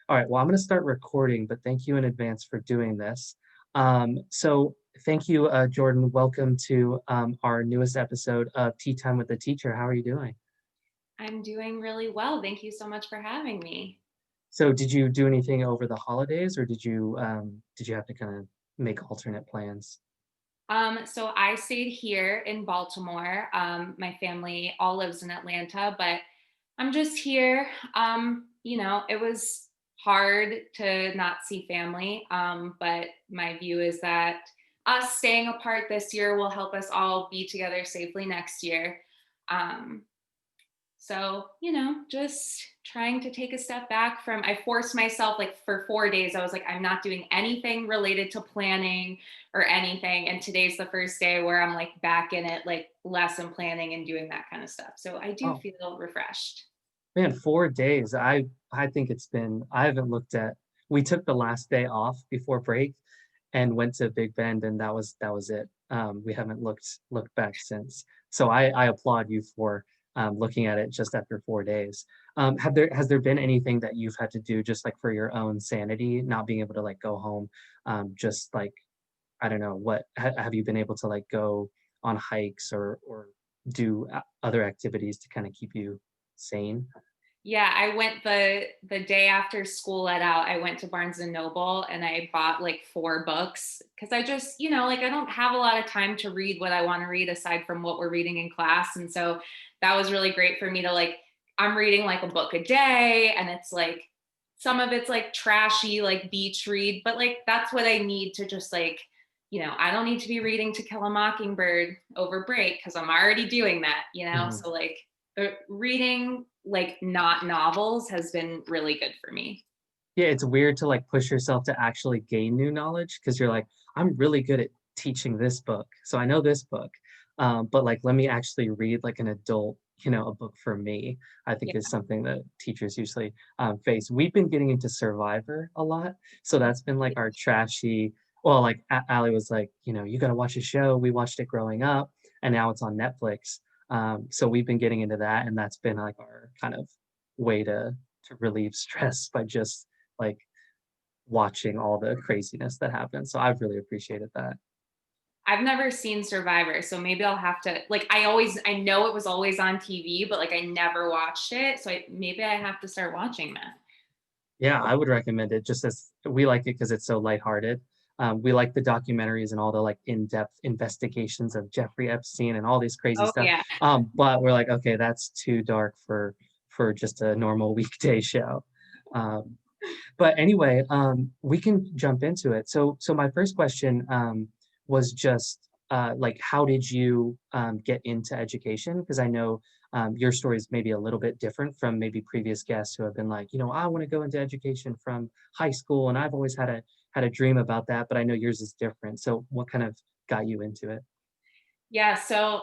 All right, well, I'm going to start recording, but thank you in advance for doing this. So thank you, Jordan. Welcome to our newest episode of Tea Time with the Teacher. How are you doing? I'm doing really well. Thank you so much for having me. So did you do anything over the holidays, or did you have to kind of make alternate plans? So I stayed here in Baltimore. My family all lives in Atlanta, but I'm just here. It was hard to not see family, but my view is that us staying apart this year will help us all be together safely next year. Um, just trying to take a step back from, I forced myself like for 4 days. I was like, I'm not doing anything related to planning or anything. And today's the first day where I'm like back in it, like lesson planning and doing that kind of stuff. So I do Oh feel refreshed. man, 4 days. I think it's been. I haven't looked at. We took the last day off before break and went to Big Bend, and that was it. We haven't looked back since. So I applaud you for looking at it just after 4 days. Has there been anything that you've had to do just like for your own sanity, not being able to like go home? Just like I don't know, have you been able to like go on hikes or do other activities to kind of keep you sane? Yeah, I went the day after school let out. I went to Barnes and Noble and I bought like 4 books because I just, like I don't have a lot of time to read what I want to read aside from what we're reading in class. And so that was really great for me to like I'm reading like a book a day and it's like some of it's like trashy like beach read, but like that's what I need to just like I don't need to be reading To Kill a Mockingbird over break because I'm already doing that. Mhm. So like reading like not novels has been really good for me. Yeah, it's weird to like push yourself to actually gain new knowledge because you're like, I'm really good at teaching this book, so I know this book. But like, let me actually read like an adult, a book for me. I think is something that teachers usually face. We've been getting into Survivor a lot, so that's been like our trashy. Well, like Allie was like, you got to watch a show. We watched it growing up, and now it's on Netflix. So we've been getting into that, and that's been like our kind of way to relieve stress by just like watching all the craziness that happens. So I've really appreciated that. I've never seen Survivor, so maybe I'll have to like I know it was always on TV, but like I never watched it. So maybe I have to start watching that. Yeah, I would recommend it just as we like it because it's so lighthearted. We like the documentaries and all the like in-depth investigations of Jeffrey Epstein and all these crazy Oh stuff. yeah. But we're like, okay, that's too dark for just a normal weekday show. Um, but anyway, we can jump into it. So my first question was just like, how did you get into education? Because I know your story is maybe a little bit different from maybe previous guests who have been like, I want to go into education from high school, and I've always had a dream about that. But I know yours is different. So what kind of got you into it? Yeah, so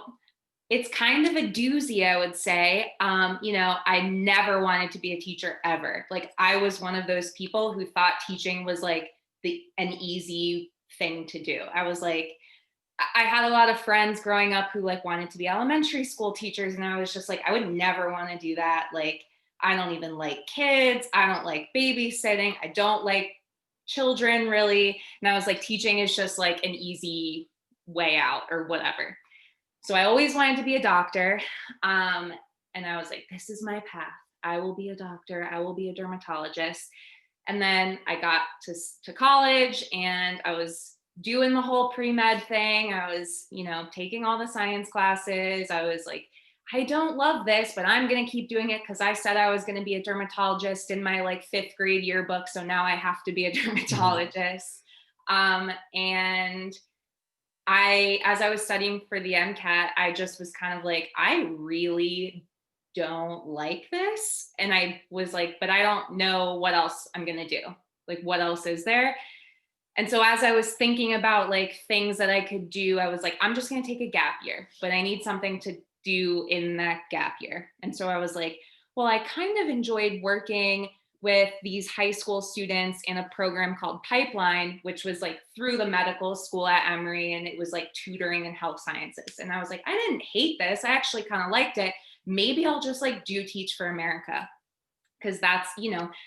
it's kind of a doozy, I would say. I never wanted to be a teacher ever. Like I was one of those people who thought teaching was like the an easy thing to do. I was like, I had a lot of friends growing up who like wanted to be elementary school teachers, and I was just like, I would never want to do that. Like, I don't even like kids. I don't like babysitting. I don't like children really. And I was like, teaching is just like an easy way out or whatever. So I always wanted to be a doctor. Um, and I was like, this is my path. I will be a doctor. I will be a dermatologist. And then I got to college and I was doing the whole pre-med thing. I was, taking all the science classes. I was like, I don't love this, but I'm going to keep doing it because I said I was going to be a dermatologist in my like fifth grade yearbook. So now I have to be a Mhm. dermatologist. And as I was studying for the MCAT, I just was kind of like, I really don't like this. And I was like, but I don't know what else I'm going to do. Like, what else is there? And so as I was thinking about like things that I could do, I was like, I'm just going to take a gap year, but I need something to do in that gap year. And so I was like, well, I kind of enjoyed working with these high school students in a program called Pipeline, which was like through the medical school at Emory, and it was like tutoring and health sciences. And I was like, I didn't hate this. I actually kind of liked it. Maybe I'll just like do Teach for America. because that's,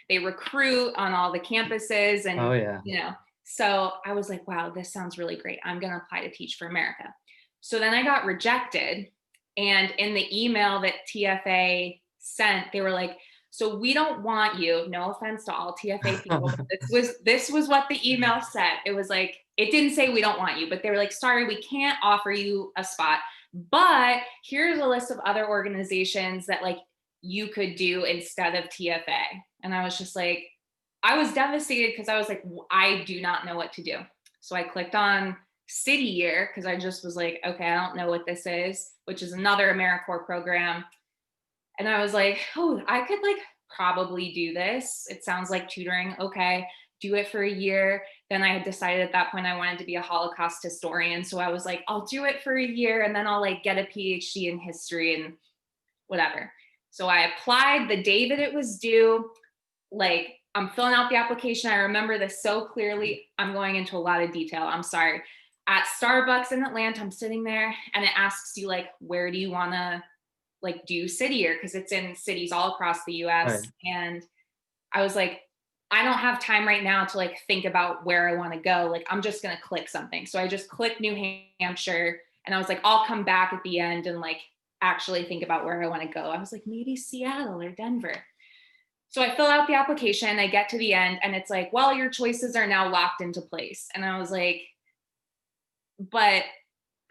they recruit on all the campuses Oh and, yeah. so I was like, wow, this sounds really great. I'm going to apply to Teach for America. So then I got rejected. And in the email that TFA sent, they were like, so we don't want you, no offense to all TFA people, but this was what the email said. It was like, it didn't say we don't want you, but they were like, sorry, we can't offer you a spot. But here's a list of other organizations that like you could do instead of TFA. And I was just like, I was devastated because I was like, I do not know what to do. So I clicked on City Year because I just was like, okay, I don't know what this is, which is another AmeriCorps program. And I was like, oh, I could like probably do this. It sounds like tutoring. Okay, do it for a year. Then I had decided at that point I wanted to be a Holocaust historian. So I was like, I'll do it for a year and then I'll like get a PhD in history and whatever. So I applied the day that it was due. Like, I'm filling out the application. I remember this so clearly. I'm going into a lot of detail. I'm sorry. At Starbucks in Atlanta, I'm sitting there and it asks you like, where do you want to like do city year? Because it's in cities all across the US. Right. And I was like, I don't have time right now to like think about where I want to go. Like, I'm just going to click something. So I just clicked New Hampshire and I was like, I'll come back at the end and like actually think about where I want to go. I was like, maybe Seattle or Denver. So I fill out the application, I get to the end, and it's like, well, your choices are now locked into place. And I was like, but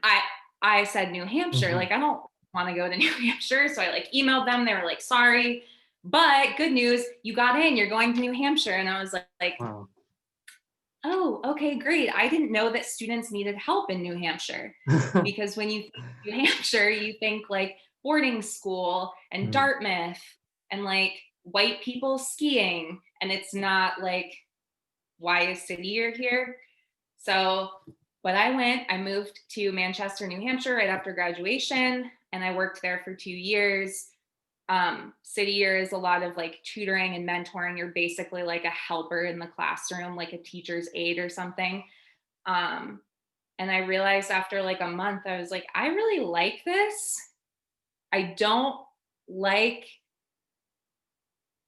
I I said New Hampshire, Hmm. like I don't want to go to New Hampshire. So I like emailed them. They were like, sorry, but good news, you got in. You're going to New Hampshire. And I was like, Wow. oh, okay, great. I didn't know that students needed help in New Hampshire because when you think New Hampshire, you think like boarding school and Mm. Dartmouth and like white people skiing. And it's not like, why is City Year here? So, but I moved to Manchester, New Hampshire right after graduation, and I worked there for 2 years. City Year is a lot of like tutoring and mentoring. You're basically like a helper in the classroom, like a teacher's aide or something. Um, and I realized after like a month, I was like, I really like this. I don't like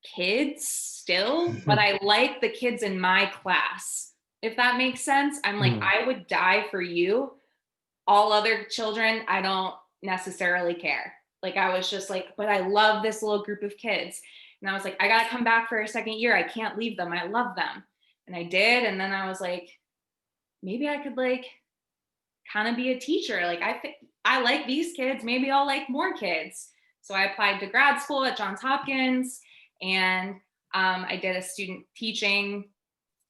kids still, but I like the kids in my class. If that makes sense. I'm like, Mm. I would die for you. All other children, I don't necessarily care. Like I was just like, but I love this little group of kids. And I was like, I got to come back for a second year. I can't leave them. I love them. And I did. And then I was like, maybe I could like kind of be a teacher. Like I think I like these kids. Maybe I'll like more kids. So I applied to grad school at Johns Hopkins and I did a student teaching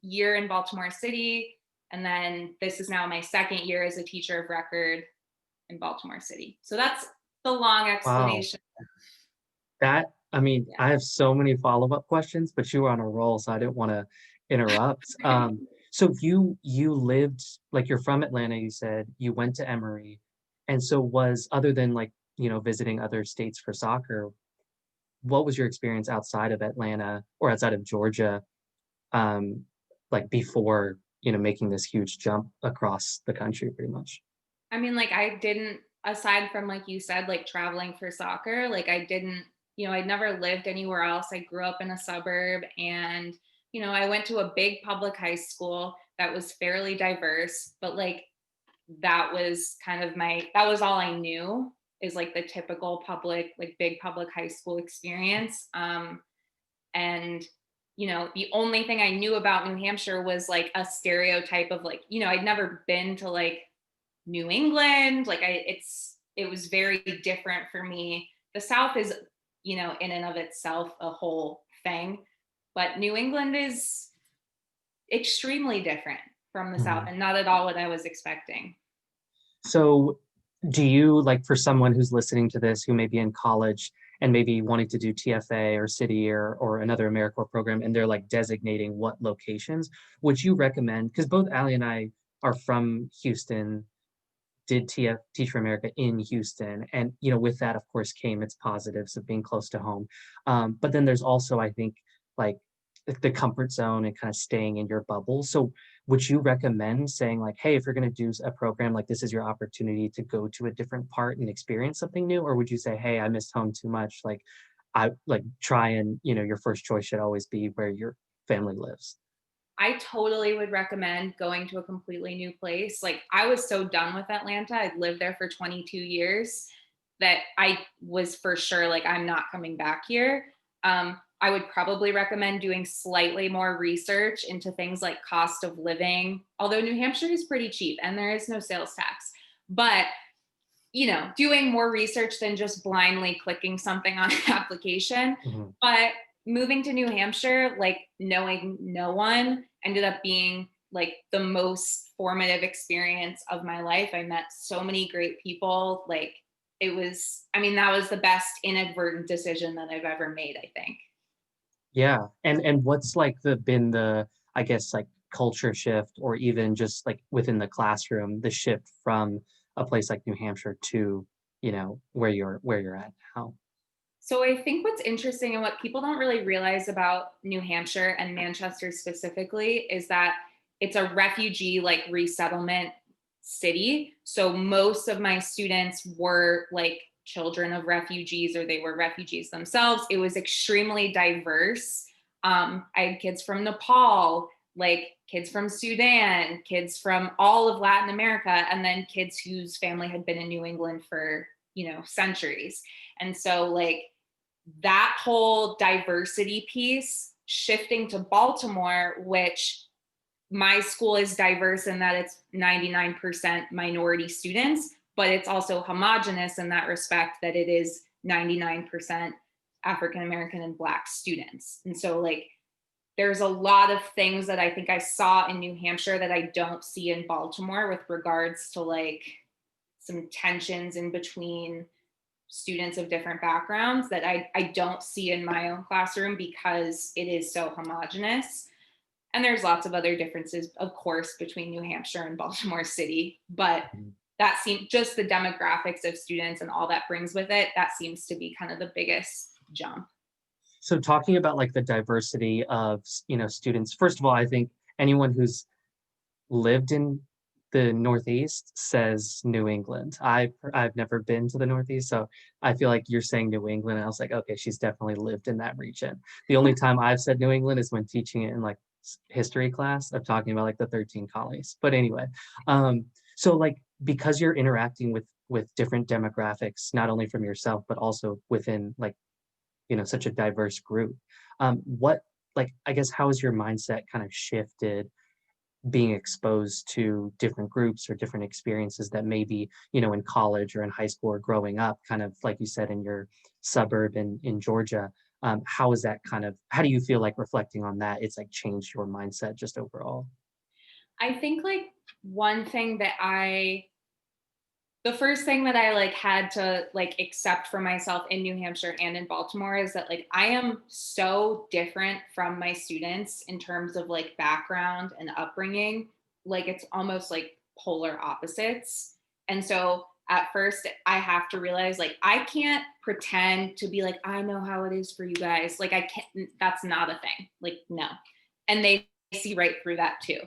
year in Baltimore City. And then this is now my second year as a teacher of record in Baltimore City. So that's the long Wow. explanation. That, I mean, Yeah. I have so many follow-up questions, but you were on a roll, so I didn't want to interrupt. So you lived like you're from Atlanta, you said you went to Emory, and so was other than like visiting other states for soccer, what was your experience outside of Atlanta or outside of Georgia, um, like before making this huge jump across the country, pretty much? I mean, like I didn't, aside from like you said, like traveling for soccer, like I didn't, I'd never lived anywhere else. I grew up in a suburb and, I went to a big public high school that was fairly diverse, but like that was kind of that was all I knew is like the typical public, like big public high school experience. And the only thing I knew about New Hampshire was like a stereotype of like, I'd never been to like New England. Like it was very different for me. The South is, in and of itself a whole thing, but New England is extremely different from the South Mhm. and not at all what I was expecting. So, do you like for someone who's listening to this who may be in college and maybe wanting to do TFA or City or another AmeriCorps program, and they're like designating what locations, would you recommend? Because both Ali and I are from Houston, did Teach for America in Houston, and with that, of course, came its positives of being close to home. But then there's also, I think, like the comfort zone and kind of staying in your bubble. So would you recommend saying like, hey, if you're going to do a program like this is your opportunity to go to a different part and experience something new? Or would you say, hey, I missed home too much. Like I like try and, your first choice should always be where your family lives. I totally would recommend going to a completely new place. Like I was so done with Atlanta. I'd lived there for 22 years that I was for sure like I'm not coming back here. I would probably recommend doing slightly more research into things like cost of living, although New Hampshire is pretty cheap and there is no sales tax. But doing more research than just blindly clicking something on an application. Mhm. But moving to New Hampshire, like knowing no one, ended up being like the most formative experience of my life. I met so many great people. Like it was, I mean, that was the best inadvertent decision that I've ever made, I think. Yeah, and what's like the I guess like culture shift or even just like within the classroom, the shift from a place like New Hampshire to, where you're at now? So I think what's interesting and what people don't really realize about New Hampshire and Manchester specifically is that it's a refugee like resettlement city. So most of my students were like children of refugees or they were refugees themselves. It was extremely diverse. I had kids from Nepal, like kids from Sudan, kids from all of Latin America, and then kids whose family had been in New England for, centuries. And so like that whole diversity piece shifting to Baltimore, which my school is diverse in that it's 99% minority students, but it's also homogenous in that respect that it is 99% African American and Black students. And so, like, there's a lot of things that I think I saw in New Hampshire that I don't see in Baltimore with regards to like some tensions in between students of different backgrounds that I don't see in my own classroom because it is so homogenous. And there's lots of other differences, of course, between New Hampshire and Baltimore City, but Mhm. that seems just the demographics of students and all that brings with it. That seems to be kind of the biggest jump. So talking about like the diversity of, students, first of all, I think anyone who's lived in the Northeast says New England. I've never been to the Northeast, so I feel like you're saying New England, and I was like, okay, she's definitely lived in that region. The only time I've said New England is when teaching it in like history class of talking about like the 13 colonies. But anyway, so like because you're interacting with different demographics, not only from yourself but also within like such a diverse group, what like I guess how has your mindset kind of shifted being exposed to different groups or different experiences that maybe, in college or in high school or growing up, kind of like you said in your suburb in Georgia. How is that how do you feel like reflecting on that? It's like changed your mindset just overall. I think like one thing that the first thing that I like had to like accept for myself in New Hampshire and in Baltimore is that like I am so different from my students in terms of like background and upbringing. Like it's almost like polar opposites. And so at first I have to realize like I can't pretend to be like I know how it is for you guys. Like I can't, that's not a thing. Like no. And they see right through that too.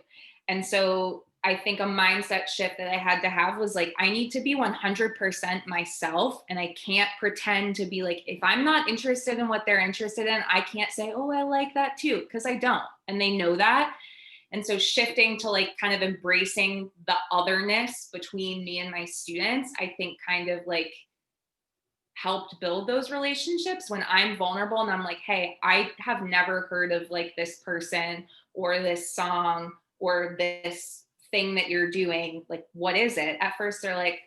And so I think a mindset shift that I had to have was like, I need to be 100% myself. And I can't pretend to be like, if I'm not interested in what they're interested in, I can't say, oh, I like that too, because I don't. And they know that. And so shifting to like kind of embracing the otherness between me and my students, I think kind of like helped build those relationships when I'm vulnerable and I'm like, hey, I have never heard of like this person or this song or this thing that you're doing. Like, what is it? At first, they're like,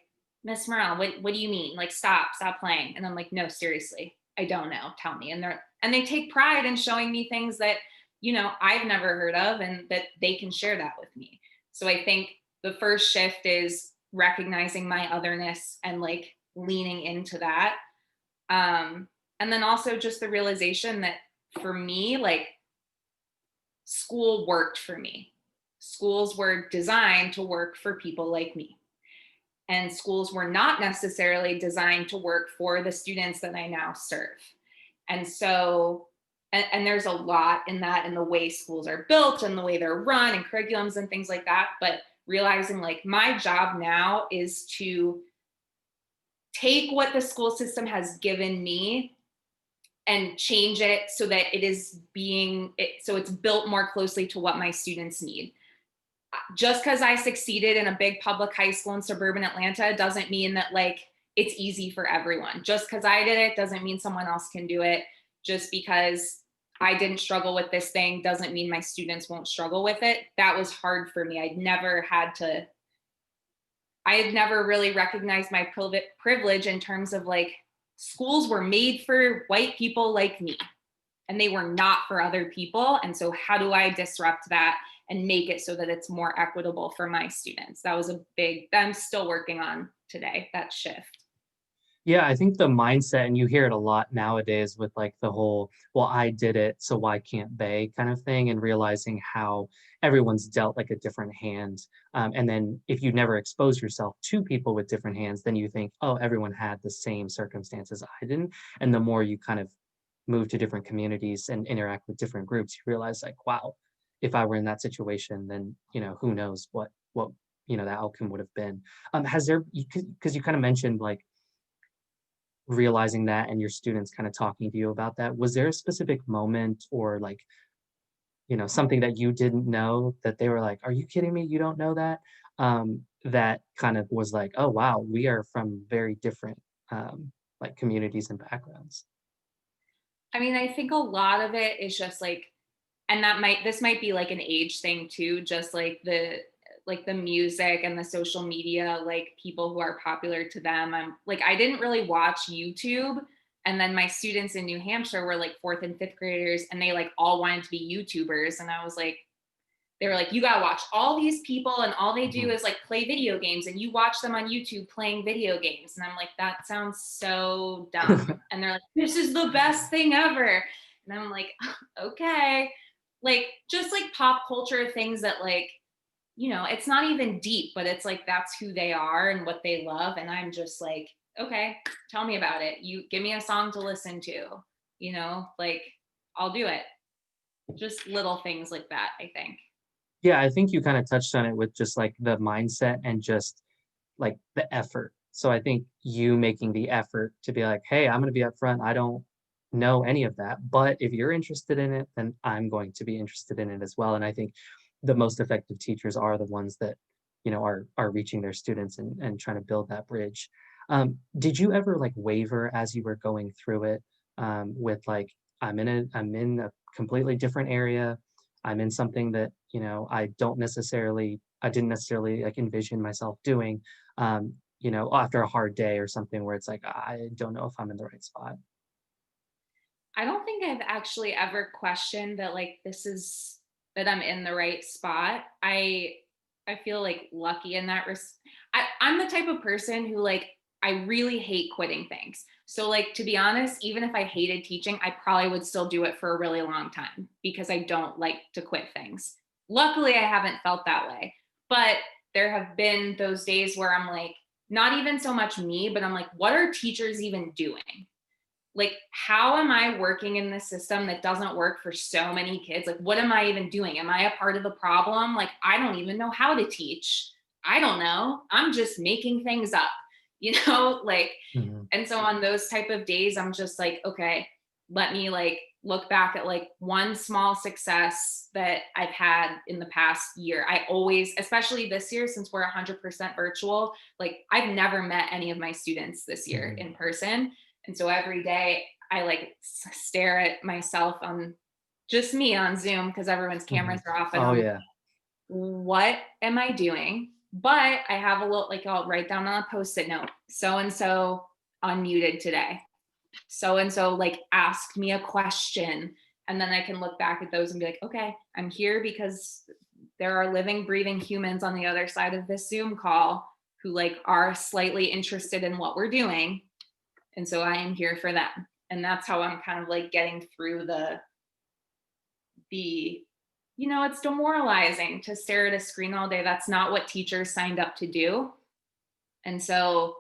Miss Morel, what do you mean? Like, stop playing. And I'm like, no, seriously, I don't know. Tell me. And they take pride in showing me things that, I've never heard of and that they can share that with me. So I think the first shift is recognizing my otherness and like leaning into that. And then also just the realization that for me, like school worked for me. Schools were designed to work for people like me. And schools were not necessarily designed to work for the students that I now serve. And so, and there's a lot in that in the way schools are built and the way they're run and curriculums and things like that. But realizing like my job now is to take what the school system has given me and change it so that so it's built more closely to what my students need. Just because I succeeded in a big public high school in suburban Atlanta doesn't mean that like it's easy for everyone. Just because I did it doesn't mean someone else can do it. Just because I didn't struggle with this thing doesn't mean my students won't struggle with it. That was hard for me. I had never really recognized my privilege in terms of like schools were made for white people like me and they were not for other people. And so how do I disrupt that and make it so that it's more equitable for my students? That was that I'm still working on today, that shift. Yeah, I think the mindset, and you hear it a lot nowadays with like the whole, well, I did it, so why can't they kind of thing, and realizing how everyone's dealt like a different hand. And then if you never expose yourself to people with different hands, then you think, oh, everyone had the same circumstances I didn't. And the more you kind of move to different communities and interact with different groups, you realize like, wow, if I were in that situation, then, who knows what, the outcome would have been. Has there, because you kind of mentioned like, realizing that and your students kind of talking to you about that, was there a specific moment or like, something that you didn't know that they were like, "Are you kidding me? You don't know that?" That kind of was like, "Oh, wow, we are from very different, like, communities and backgrounds." I mean, I think a lot of it is just like, and this might be like an age thing too, just like the music and the social media, like people who are popular to them. I'm like, I didn't really watch YouTube. And then my students in New Hampshire were like fourth and fifth graders and they like all wanted to be YouTubers. And I was like, they were like, you gotta watch all these people and all they do Mhm. is like play video games and you watch them on YouTube playing video games. And I'm like, that sounds so dumb. And they're like, this is the best thing ever. And I'm like, okay. Like just like pop culture things that like, it's not even deep, but it's like that's who they are and what they love. And I'm just like, okay, tell me about it. You give me a song to listen to, like I'll do it. Just little things like that, I think. Yeah, I think you kinda touched on it with just, like, the mindset and just, like, the effort. So I think you making the effort to be like, "Hey, I'm gonna be upfront. I don't know any of that, but if you're interested in it, then I'm going to be interested in it as well." And I think the most effective teachers are the ones that, are reaching their students and trying to build that bridge. Did you ever, like, waver as you were going through it, with, like, I'm in a completely different area. I'm in something that, I didn't necessarily like envision myself doing, after a hard day or something where it's like, I don't know if I'm in the right spot. I don't think I've actually ever questioned that like that I'm in the right spot. I feel like lucky in that I'm the type of person who like I really hate quitting things. So like to be honest, even if I hated teaching, I probably would still do it for a really long time because I don't like to quit things. Luckily, I haven't felt that way. But there have been those days where I'm like, not even so much me, but I'm like, what are teachers even doing? Like how am I working in this system that doesn't work for so many kids? Like what am I even doing? Am I a part of the problem? Like I don't even know how to teach. I don't know, I'm just making things up, like. Mhm. And so on those type of days I'm just like, okay, let me like look back at like one small success that I've had in the past year. I always, especially this year since we're 100% virtual, like I've never met any of my students this year Mhm. in person. And so every day I like stare at myself on just me on Zoom because everyone's cameras Mhm. are off. And Oh, I'm like, yeah. what am I doing? But I have a little, like, I'll write down on a post it note, so and so unmuted today. So and so, like, asked me a question. And then I can look back at those and be like, okay, I'm here because there are living, breathing humans on the other side of this Zoom call who, like, are slightly interested in what we're doing. And so I am here for them. And that's how I'm kind of like getting through the it's demoralizing to stare at a screen all day. That's not what teachers signed up to do. And so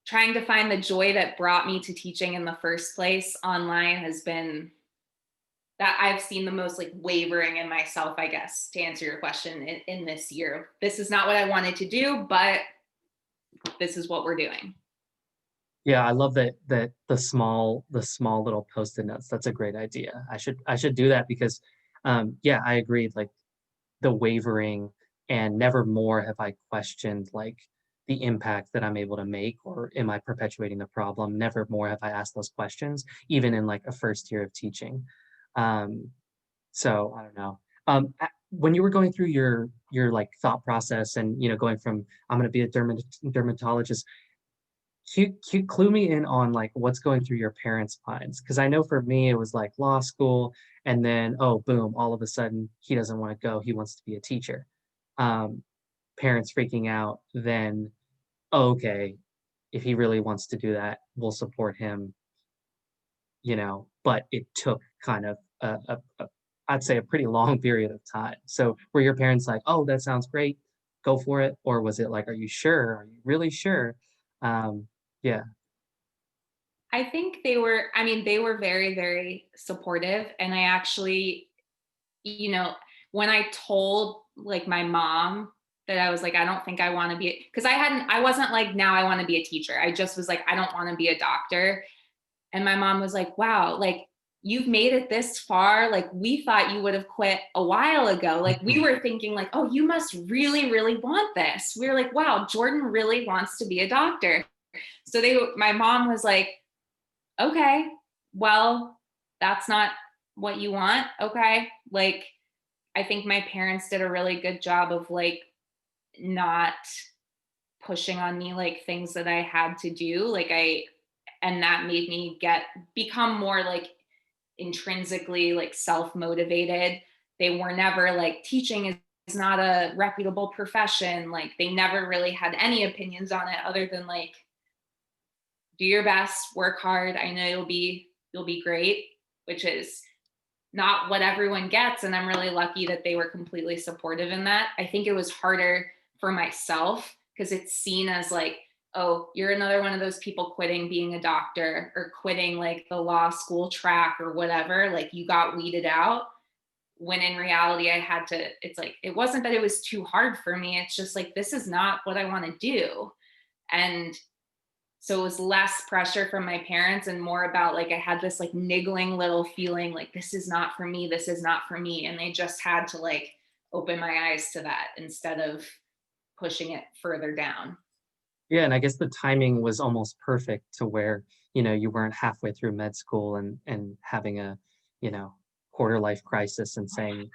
trying to find the joy that brought me to teaching in the first place online has been that I've seen the most like wavering in myself, I guess, to answer your question in this year. This is not what I wanted to do, but this is what we're doing. Yeah, I love that the small little Post-it notes. That's a great idea. I should do that because, yeah, I agree. Like the wavering and never more have I questioned like the impact that I'm able to make or am I perpetuating the problem? Never more have I asked those questions, even in like a first year of teaching. Um, so I don't know. When you were going through your like thought process and going from I'm going to be a dermatologist, clue me in on like what's going through your parents' minds because I know for me it was like law school, and then oh boom, all of a sudden he doesn't want to go, he wants to be a teacher. Um, Parents freaking out. Then oh, okay, if he really wants to do that, we'll support him. But it took kind of I'd say a pretty long period of time. So were your parents like, oh, that sounds great, go for it, or was it like, are you sure? Are you really sure? Yeah. I think they were, I mean, they were very, very supportive. And I actually, you know, when I told like my mom that I was like, I don't think I want to be, because I wasn't like, now I want to be a teacher. I just was like, I don't want to be a doctor. And my mom was like, wow, like you've made it this far. Like we thought you would have quit a while ago. Like we were thinking like, oh, you must really, really want this. We were like, wow, Jordan really wants to be a doctor. So my mom was like, okay, well, that's not what you want. Okay. Like, I think my parents did a really good job of like not pushing on me like things that I had to do. And that made me become more like intrinsically like self motivated. They were never like, teaching is not a reputable profession. Like, they never really had any opinions on it other than like, do your best, work hard. I know you'll be great, which is not what everyone gets. And I'm really lucky that they were completely supportive in that. I think it was harder for myself because it's seen as like, oh, you're another one of those people quitting being a doctor or quitting like the law school track or whatever. Like you got weeded out. When in reality, it's like, it wasn't that it was too hard for me. It's just like, this is not what I want to do. And so it was less pressure from my parents and more about like I had this like niggling little feeling like this is not for me, this is not for me. And they just had to like open my eyes to that instead of pushing it further down. Yeah, and I guess the timing was almost perfect to where, you weren't halfway through med school and having a, you know, quarter life crisis and saying,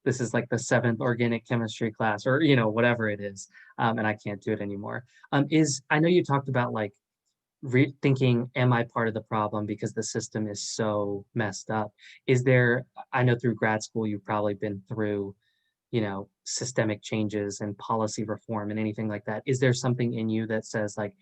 this is like the seventh organic chemistry class or, whatever it is, and I can't do it anymore. I know you talked about like rethinking, am I part of the problem because the system is so messed up? I know through grad school, you've probably been through systemic changes and policy reform and anything like that. Is there something in you that says like,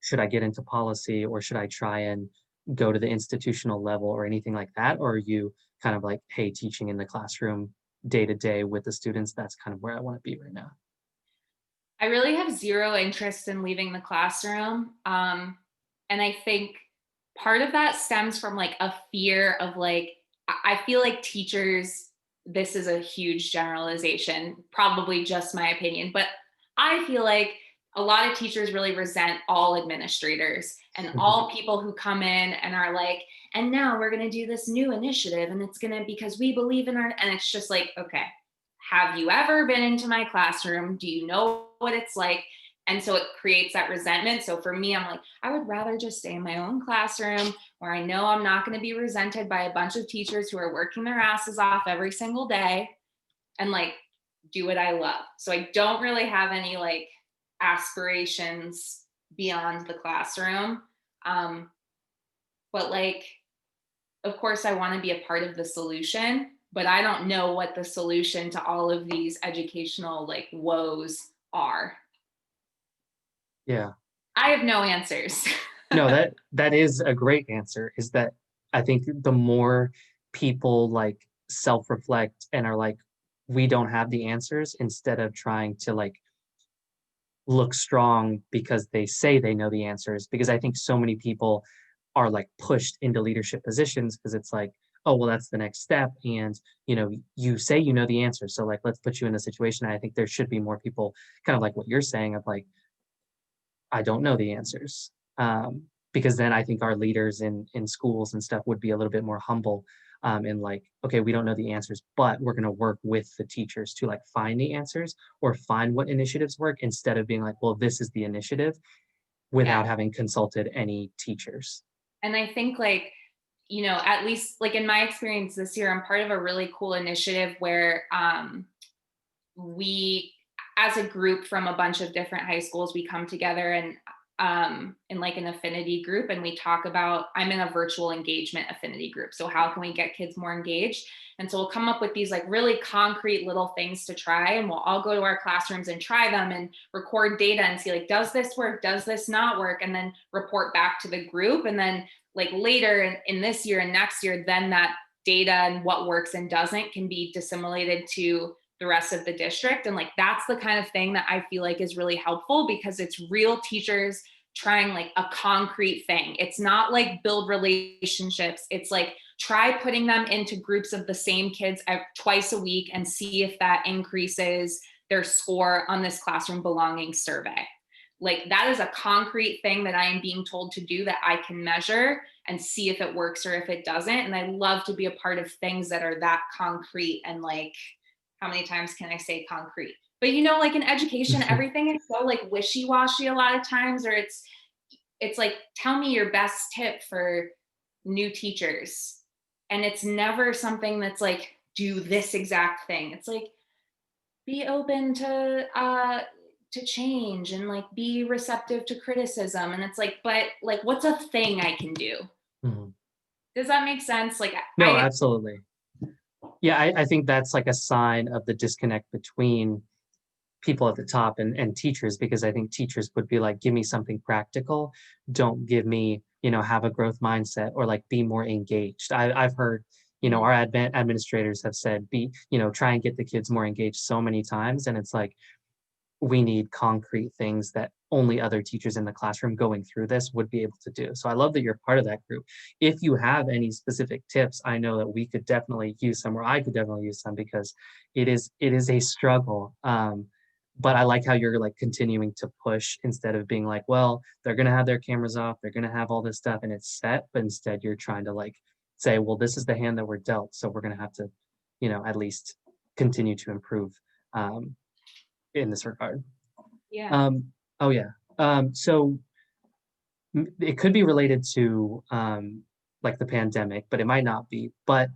should I get into policy or should I try and go to the institutional level or anything like that? Or are you kind of like, hey, teaching in the classroom day to day with the students, that's kind of where I want to be right now? I really have zero interest in leaving the classroom. And I think part of that stems from like a fear of like, I feel like teachers, this is a huge generalization, probably just my opinion, but I feel like a lot of teachers really resent all administrators and Mhm. all people who come in and are like, and now we're going to do this new initiative and it's going to, because we believe in our, and it's just like, okay, have you ever been into my classroom? Do you know what it's like? And so it creates that resentment. So for me, I'm like, I would rather just stay in my own classroom where I know I'm not going to be resented by a bunch of teachers who are working their asses off every single day and like do what I love. So I don't really have any like aspirations beyond the classroom. Um, but like, of course, I want to be a part of the solution, but I don't know what the solution to all of these educational like woes are. Yeah. I have no answers. No, that is a great answer, is that I think the more people like self-reflect and are like, we don't have the answers instead of trying to like look strong because they say they know the answers. Because I think so many people are like pushed into leadership positions because it's like, oh, well, that's the next step. And, you say you know the answer. So like, let's put you in a situation. I think there should be more people kind of like what you're saying of like, I don't know the answers. Because then I think our leaders in schools and stuff would be a little bit more humble, and like, okay, we don't know the answers, but we're going to work with the teachers to like find the answers or find what initiatives work instead of being like, well, this is the initiative Yeah. without having consulted any teachers. And I think like, at least like in my experience this year, I'm part of a really cool initiative where we as a group from a bunch of different high schools, we come together and in like an affinity group, and we talk about, I'm in a virtual engagement affinity group, so how can we get kids more engaged? And so we'll come up with these like really concrete little things to try, and we'll all go to our classrooms and try them and record data and see like, does this work, does this not work, and then report back to the group. And then like later in this year and next year, then that data and what works and doesn't can be disseminated to the rest of the district. And like that's the kind of thing that I feel like is really helpful, because it's real teachers trying like a concrete thing. It's not like build relationships. It's like try putting them into groups of the same kids twice a week and see if that increases their score on this classroom belonging survey. Like that is a concrete thing that I am being told to do that I can measure and see if it works or if it doesn't. And I love to be a part of things that are that concrete and like, how many times can I say concrete? But like in education, everything is so like wishy-washy a lot of times, or it's like, tell me your best tip for new teachers. And it's never something that's like, do this exact thing. It's like, be open to change and like be receptive to criticism. And it's like, but like, what's a thing I can do? Mhm. Does that make sense? Like No, absolutely. Yeah, I think that's like a sign of the disconnect between people at the top and teachers, because I think teachers would be like, give me something practical. Don't give me, have a growth mindset or like be more engaged. I've heard, Mhm. our administrators have said, try and get the kids more engaged so many times. And it's like, we need concrete things that only other teachers in the classroom going through this would be able to do. So I love that you're part of that group. If you have any specific tips, I know that we could definitely use some, or I could definitely use some, because it is a struggle. But I like how you're like continuing to push instead of being like, well, they're gonna have their cameras off, they're gonna have all this stuff and it's set, but instead you're trying to like say, well, this is the hand that we're dealt, so we're gonna have to, at least continue to improve. Um, in this regard. Yeah. Um, oh yeah. So it could be related to like the pandemic, but it might not be. But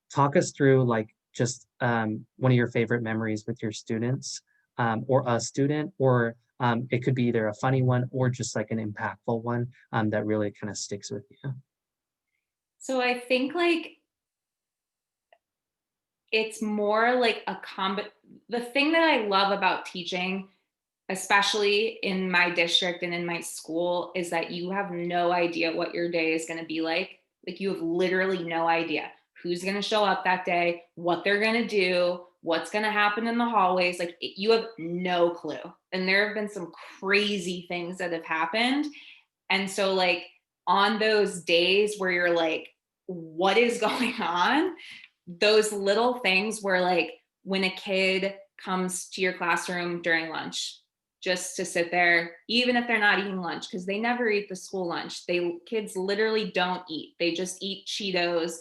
talk us through like just one of your favorite memories with your students, or a student, or it could be either a funny one or just like an impactful one that really kind of sticks with you. So I think like it's more like the thing that I love about teaching, especially in my district and in my school, is that you have no idea what your day is going to be like. Like you have literally no idea who's going to show up that day, what they're going to do, what's going to happen in the hallways. Like you have no clue. And there have been some crazy things that have happened. And so like on those days where you're like, what is going on? Those little things where like when a kid comes to your classroom during lunch just to sit there, even if they're not eating lunch, because they never eat the school lunch. Kids literally don't eat. They just eat Cheetos.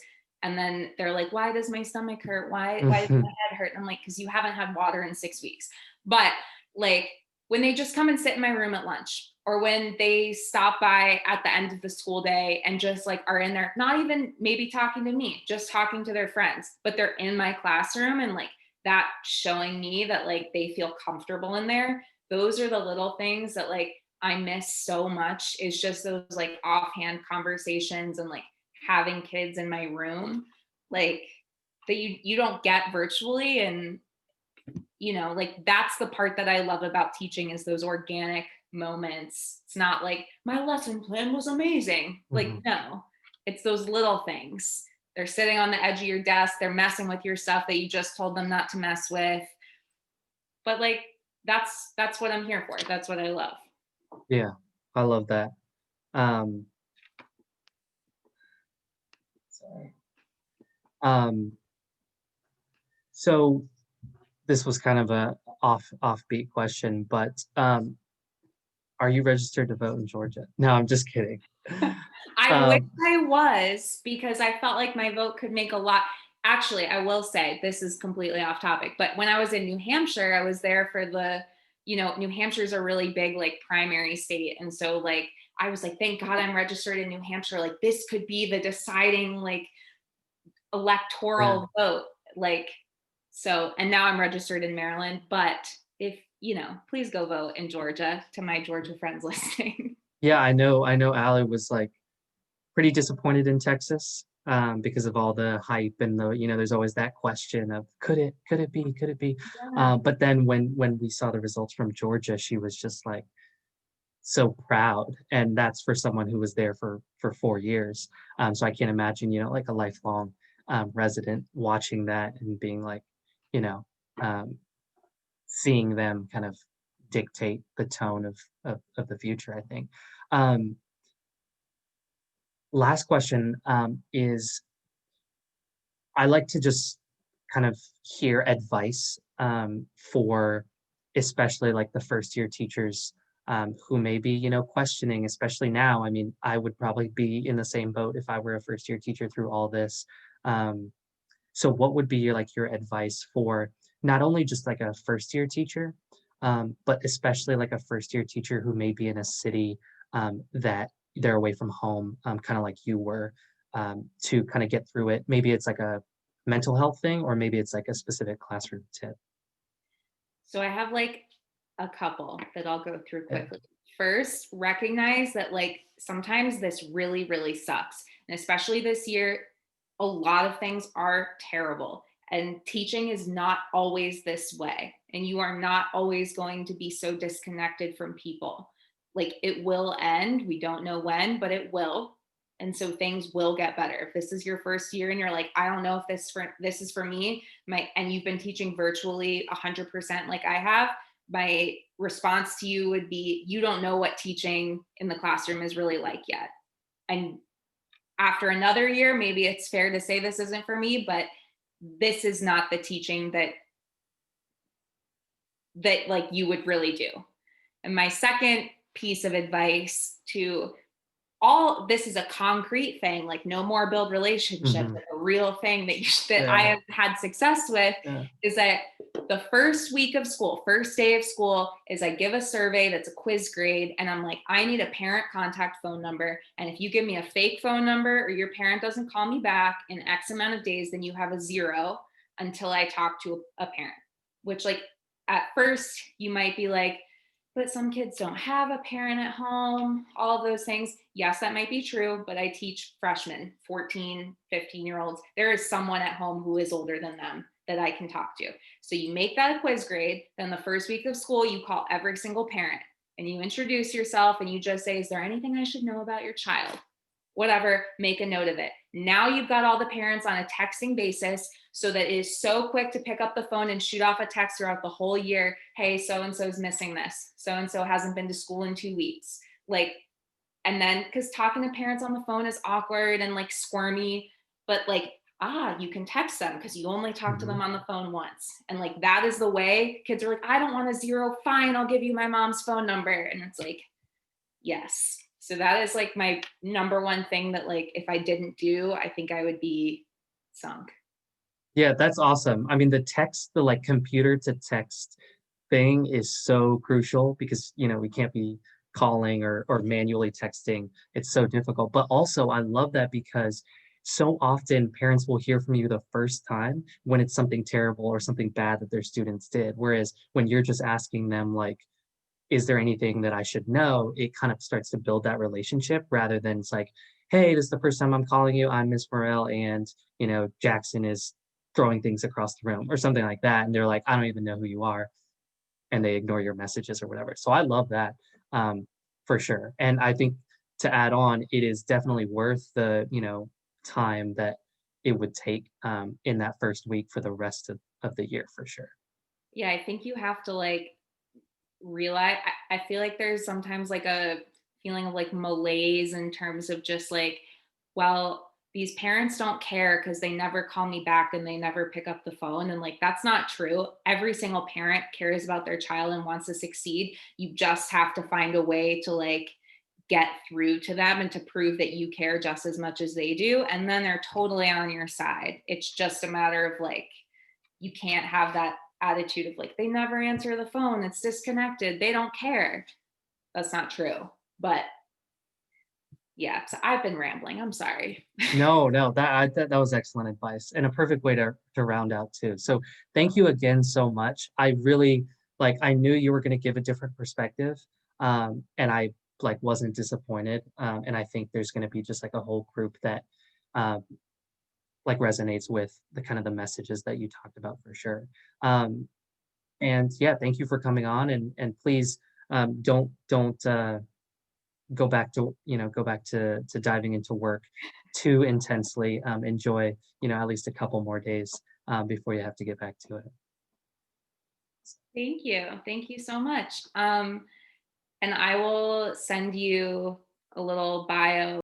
And then they're like, why does my stomach hurt? Why does my head hurt? And I'm like, because you haven't had water in 6 weeks. But like when they just come and sit in my room at lunch, or when they stop by at the end of the school day and just like are in there, not even maybe talking to me, just talking to their friends, but they're in my classroom, and like that showing me that like they feel comfortable in there. Those are the little things that like I miss so much, is just those like offhand conversations and like having kids in my room, like that you don't get virtually. And like that's the part that I love about teaching, is those organic moments. It's not like my lesson plan was amazing. Like, Mhm. no, it's those little things. They're sitting on the edge of your desk, they're messing with your stuff that you just told them not to mess with. But like that's what I'm here for. That's what I love. Yeah, I love that. Um, sorry. Um, so this was kind of a offbeat question, but Are you registered to vote in Georgia? No, I'm just kidding. I wish Um, I was, because I felt like my vote could make a lot. Actually, I will say this is completely off topic, but when I was in New Hampshire, I was there for New Hampshire's a really big like primary state. And so like I was like, thank God I'm registered in New Hampshire. Like this could be the deciding like yeah. electoral vote. Like, so, and now I'm registered in Maryland, but if, please go vote in Georgia to my Georgia friends listening. Yeah, I know Allie was, like, pretty disappointed in Texas, because of all the hype and there's always that question of, could it be, could it be?" Yeah. But then when we saw the results from Georgia, she was just, like, so proud, and that's for someone who was there for 4 years. So I can't imagine, like, a lifelong, resident watching that and being like, you know, um, seeing them kind of dictate the tone of the future, I think. Um, Last question, is I like to just kind of hear advice, for especially like the first year teachers, who may be, questioning, especially now. I mean, I would probably be in the same boat if I were a first year teacher through all this. Um, so what would be your advice for not only just like a first year teacher, but especially like a first year teacher who may be in a city, that they're away from home, kind of like you were, to kind of get through it. Maybe it's like a mental health thing, or maybe it's like a specific classroom tip. So I have like a couple that I'll go through Yeah. quickly. First, recognize that like sometimes this really, really sucks. And especially this year, a lot of things are terrible. And teaching is not always this way. And you are not always going to be so disconnected from people. Like it will end. We don't know when, but it will. And so things will get better. If this is your first year and you're like, I don't know if this is for me, and you've been teaching virtually 100% like I have, my response to you would be, you don't know what teaching in the classroom is really like yet. And after another year, maybe it's fair to say this isn't for me, but this is not the teaching that like you would really do. And my second piece of advice to all this is a concrete thing, like no more build relationships, Hmm. like a real thing that I Yeah. have had success with Yeah. is that the first week of school, first day of school, is I give a survey that's a quiz grade, and I'm like, I need a parent contact phone number. And if you give me a fake phone number or your parent doesn't call me back in X amount of days, then you have a 0 until I talk to a parent. Which, like, at first, you might be like, but some kids don't have a parent at home, all of those things. Yes, that might be true, but I teach freshmen, 14, 15-year-olds. There is someone at home who is older than them that I can talk to. So you make that a quiz grade. Then the first week of school, you call every single parent and you introduce yourself and you just say, is there anything I should know about your child? Whatever, make a note of it. Now you've got all the parents on a texting basis so that it is so quick to pick up the phone and shoot off a text throughout the whole year. Hey, so and so's missing this. So and so hasn't been to school in 2 weeks. Like, and then because talking to parents on the phone is awkward and like squirmy, but like, you can text them because you only talk to Hmm. them on the phone once. And like, that is the way kids are like, I don't want a 0. Fine, I'll give you my mom's phone number. And it's like, yes. So that is like my number one thing that like if I didn't do, I think I would be sunk. Yeah, that's awesome. I mean, the like computer to text thing is so crucial because, we can't be calling or manually texting. It's so difficult. But also, I love that because so often parents will hear from you the first time when it's something terrible or something bad that their students did. Whereas when you're just asking them, like, is there anything that I should know? It kind of starts to build that relationship rather than it's like, hey, this is the first time I'm calling you. I'm Miss Morel, and Jackson is throwing things across the room or something like that. And they're like, I don't even know who you are. And they ignore your messages or whatever. So I love that, for sure. And I think to add on, it is definitely worth the, time that it would take, in that first week for the rest of the year for sure. Yeah, I think you have to like realize I feel like there's sometimes like a feeling of like malaise in terms of just like, well, these parents don't care because they never call me back and they never pick up the phone. And like, that's not true. Every single parent cares about their child and wants to succeed. You just have to find a way to like get through to them and to prove that you care just as much as they do. And then they're totally on your side. It's just a matter of like, you can't have that attitude of like, they never answer the phone, it's disconnected, they don't care. That's not true. But yeah, so I've been rambling. I'm sorry. No, no, that was excellent advice and a perfect way to round out too. So thank you again so much. I really like I knew you were going to give a different perspective, and I like wasn't disappointed. And I think there's going to be just like a whole group that um, like resonates with the kind of the messages that you talked about for sure. Um, and yeah, thank you for coming on, and please don't go back to go back to diving into work too intensely. Enjoy at least a couple more days before you have to get back to it. Thank you. Thank you so much. And I will send you a little bio